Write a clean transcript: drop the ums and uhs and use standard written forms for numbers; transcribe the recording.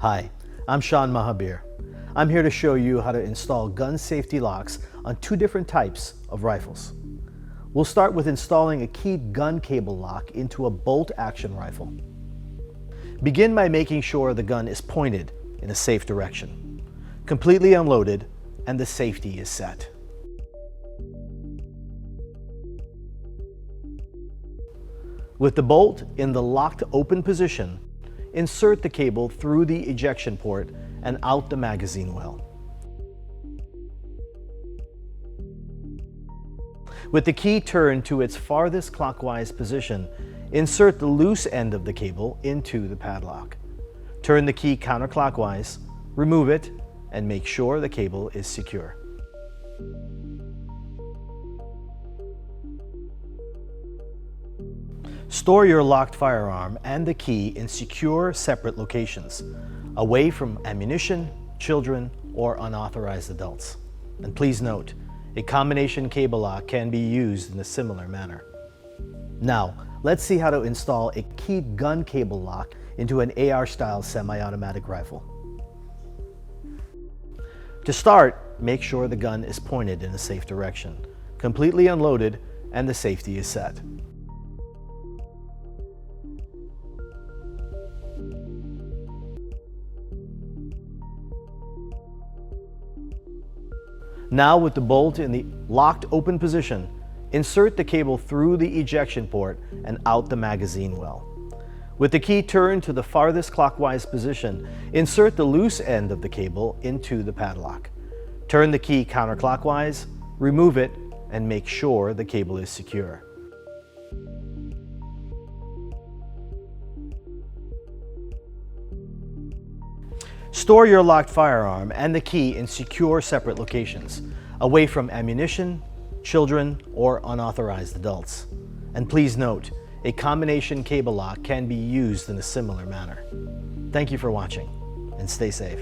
Hi, I'm Sean Mahabir. I'm here to show you how to install gun safety locks on two different types of rifles. We'll start with installing a keyed gun cable lock into a bolt-action rifle. Begin by making sure the gun is pointed in a safe direction, completely unloaded, and the safety is set. With the bolt in the locked open position, insert the cable through the ejection port and out the magazine well. With the key turned to its farthest clockwise position, insert the loose end of the cable into the padlock. Turn the key counterclockwise, remove it, and make sure the cable is secure. Store your locked firearm and the key in secure, separate locations, away from ammunition, children, or unauthorized adults. And please note, a combination cable lock can be used in a similar manner. Now, let's see how to install a keyed gun cable lock into an AR-style semi-automatic rifle. To start, make sure the gun is pointed in a safe direction, completely unloaded, and the safety is set. Now, with the bolt in the locked open position, insert the cable through the ejection port and out the magazine well. With the key turned to the farthest clockwise position, insert the loose end of the cable into the padlock. Turn the key counterclockwise, remove it, and make sure the cable is secure. Store your locked firearm and the key in secure, separate locations, away from ammunition, children, or unauthorized adults. And please note, a combination cable lock can be used in a similar manner. Thank you for watching, and stay safe.